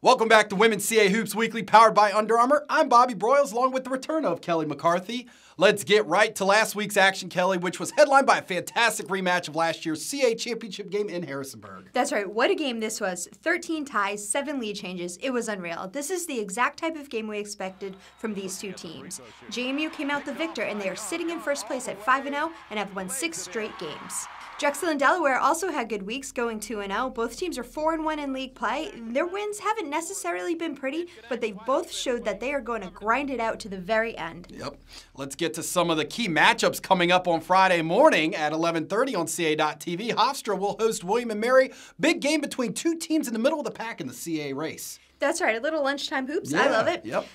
Welcome back to Women's CA Hoops Weekly, powered by Under Armour. I'm Bobby Broyles, along with the return of Kelly McCarthy. Let's get right to last week's action, Kelly, which was headlined by a fantastic rematch of last year's CA championship game in Harrisonburg. That's right. What a game this was. 13 ties, 7 lead changes. It was unreal. This is the exact type of game we expected from these two teams. JMU came out the victor, and they are sitting in first place at 5-0 and have won 6 straight games. Drexel and Delaware also had good weeks, going 2-0. Both teams are 4-1 in league play. Their wins haven't necessarily been pretty, but they've both showed that they are going to grind it out to the very end. Yep. Let's get to some of the key matchups coming up on Friday morning at 11:30 on CA.TV. Hofstra will host William & Mary. Big game between two teams in the middle of the pack in the CA race. That's right. A little lunchtime hoops. I love it. Yep.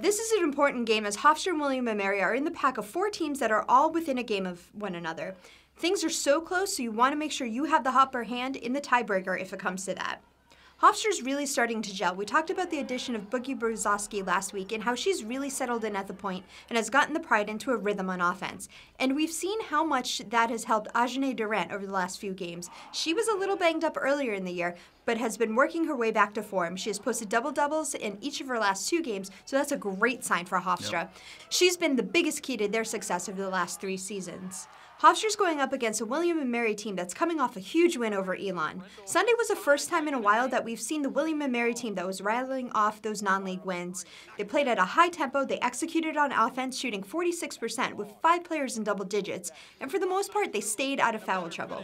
This is an important game as Hofstra and William & Mary are in the pack of 4 teams that are all within a game of one another. Things are so close, so you want to make sure you have the upper hand in the tiebreaker if it comes to that. Hofstra's really starting to gel. We talked about the addition of Boogie Brzozowski last week and how she's really settled in at the point and has gotten the pride into a rhythm on offense. And we've seen how much that has helped Ajane Durant over the last few games. She was a little banged up earlier in the year, but has been working her way back to form. She has posted double-doubles in each of her last 2 games, so that's a great sign for Hofstra. Yep. She's been the biggest key to their success over the last 3 seasons. Hofstra's going up against a William & Mary team that's coming off a huge win over Elon. Sunday was the first time in a while that we've seen the William & Mary team that was rattling off those non-league wins. They played at a high tempo, they executed on offense, shooting 46% with 5 players in double digits, and for the most part, they stayed out of foul trouble.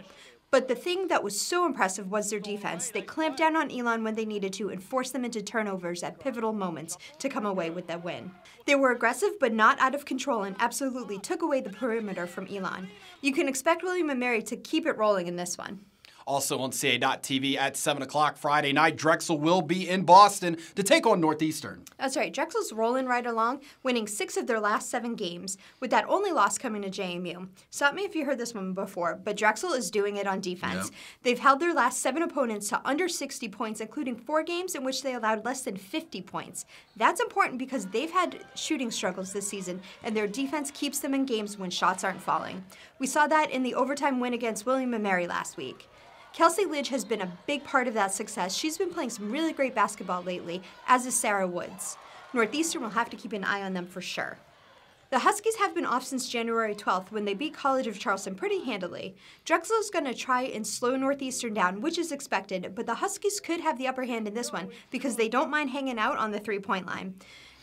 But the thing that was so impressive was their defense. They clamped down on Elon when they needed to and forced them into turnovers at pivotal moments to come away with that win. They were aggressive but not out of control and absolutely took away the perimeter from Elon. You can expect William & Mary to keep it rolling in this one. Also on CA.TV at 7 o'clock Friday night, Drexel will be in Boston to take on Northeastern. That's right. Drexel's rolling right along, winning 6 of their last 7 games, with that only loss coming to JMU. Stop me if you heard this one before, but Drexel is doing it on defense. Yep. They've held their last 7 opponents to under 60 points, including 4 games in which they allowed less than 50 points. That's important because they've had shooting struggles this season, and their defense keeps them in games when shots aren't falling. We saw that in the overtime win against William & Mary last week. Kelsey Lidge has been a big part of that success. She's been playing some really great basketball lately, as is Sarah Woods. Northeastern will have to keep an eye on them for sure. The Huskies have been off since January 12th when they beat College of Charleston pretty handily. Drexel is going to try and slow Northeastern down, which is expected, but the Huskies could have the upper hand in this one because they don't mind hanging out on the 3-point line.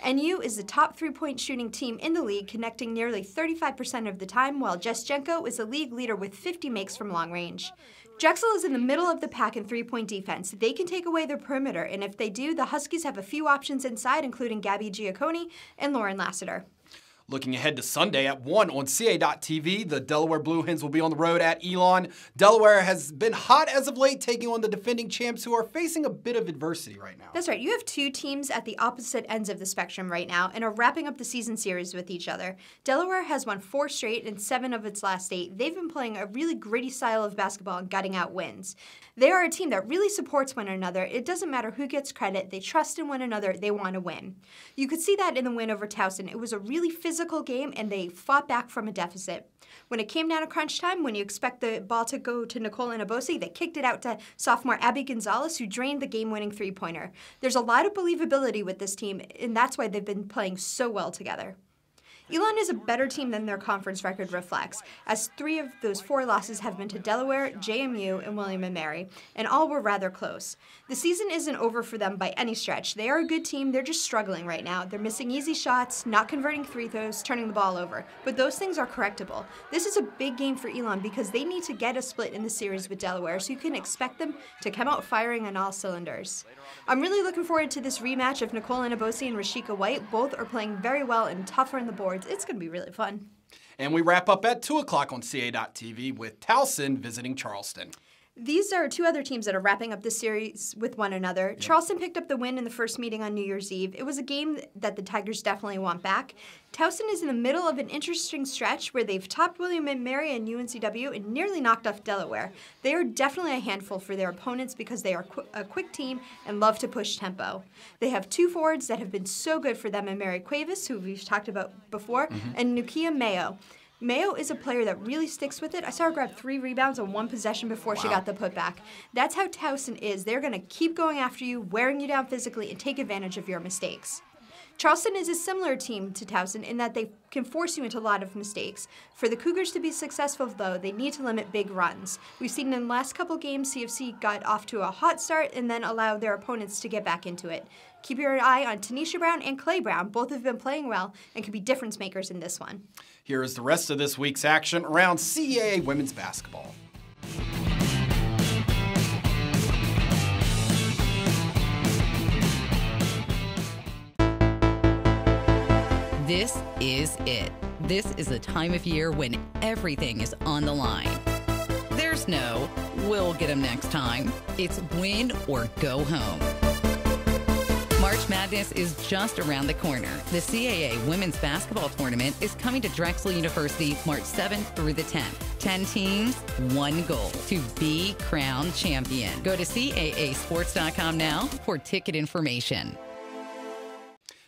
NU is the top 3-point shooting team in the league, connecting nearly 35% of the time, while Jess Jenko is the league leader with 50 makes from long range. Drexel is in the middle of the pack in 3-point defense. They can take away their perimeter, and if they do, the Huskies have a few options inside, including Gabby Giacconi and Lauren Lassiter. Looking ahead to Sunday at 1 on CA.TV, the Delaware Blue Hens will be on the road at Elon. Delaware has been hot as of late, taking on the defending champs who are facing a bit of adversity right now. That's right. You have 2 teams at the opposite ends of the spectrum right now and are wrapping up the season series with each other. Delaware has won 4 straight and 7 of its last 8. They've been playing a really gritty style of basketball and gutting out wins. They are a team that really supports one another. It doesn't matter who gets credit. They trust in one another. They want to win. You could see that in the win over Towson. It was a really physical game, and they fought back from a deficit. When it came down to crunch time, when you expect the ball to go to Nicole Inabosi, they kicked it out to sophomore Abby Gonzalez, who drained the game-winning 3-pointer. There's a lot of believability with this team, and that's why they've been playing so well together. Elon is a better team than their conference record reflects, as 3 of those 4 losses have been to Delaware, JMU, and William & Mary, and all were rather close. The season isn't over for them by any stretch. They are a good team, they're just struggling right now. They're missing easy shots, not converting 3 throws, turning the ball over, but those things are correctable. This is a big game for Elon because they need to get a split in the series with Delaware, so you can expect them to come out firing on all cylinders. I'm really looking forward to this rematch of Nicole Inabosi and Rashika White. Both are playing very well and tougher on the board. It's going to be really fun. And we wrap up at 2 o'clock on CA.TV with Towson visiting Charleston. These are 2 other teams that are wrapping up this series with one another. Yep. Charleston picked up the win in the first meeting on New Year's Eve. It was a game that the Tigers definitely want back. Towson is in the middle of an interesting stretch where they've topped William & Mary and UNCW and nearly knocked off Delaware. They are definitely a handful for their opponents because they are a quick team and love to push tempo. They have 2 forwards that have been so good for them in Mary Cuevas, who we've talked about before, and Nukia Mayo. Mayo is a player that really sticks with it. I saw her grab 3 rebounds on 1 possession before she got the putback. That's how Towson is. They're going to keep going after you, wearing you down physically, and take advantage of your mistakes. Charleston is a similar team to Towson in that they can force you into a lot of mistakes. For the Cougars to be successful, though, they need to limit big runs. We've seen in the last couple games, CFC got off to a hot start and then allowed their opponents to get back into it. Keep your eye on Tanisha Brown and Clay Brown. Both have been playing well and could be difference makers in this one. Here is the rest of this week's action around CAA women's basketball. This is it. This is the time of year when everything is on the line. There's no, we'll get them next time. It's win or go home. March Madness is just around the corner. The CAA Women's Basketball Tournament is coming to Drexel University March 7th through the 10th. 10 teams, 1 goal, to be crowned champion. Go to CAAsports.com now for ticket information.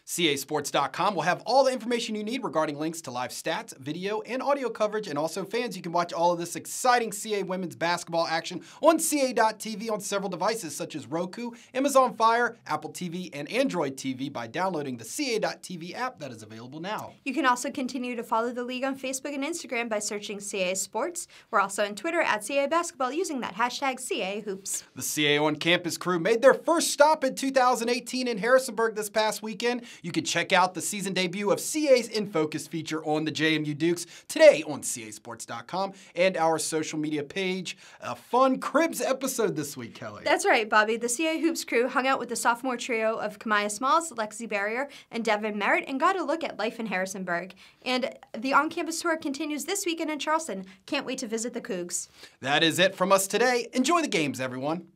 CASports.com will have all the information you need regarding links to live stats, video, and audio coverage. And also, fans, you can watch all of this exciting CAA women's basketball action on CA.TV on several devices such as Roku, Amazon Fire, Apple TV, and Android TV by downloading the CA.TV app that is available now. You can also continue to follow the league on Facebook and Instagram by searching CAA Sports. We're also on Twitter at CAA Basketball using that hashtag CAA Hoops. The CAA On Campus crew made their first stop in 2018 in Harrisonburg this past weekend. You can check out the season debut of CA's In Focus feature on the JMU Dukes today on CASports.com and our social media page. A fun Cribs episode this week, Kelly. That's right, Bobby. The CAA Hoops crew hung out with the sophomore trio of Kamaya Smalls, Lexi Barrier, and Devin Merritt and got a look at life in Harrisonburg. And the on-campus tour continues this weekend in Charleston. Can't wait to visit the Cougs. That is it from us today. Enjoy the games, everyone.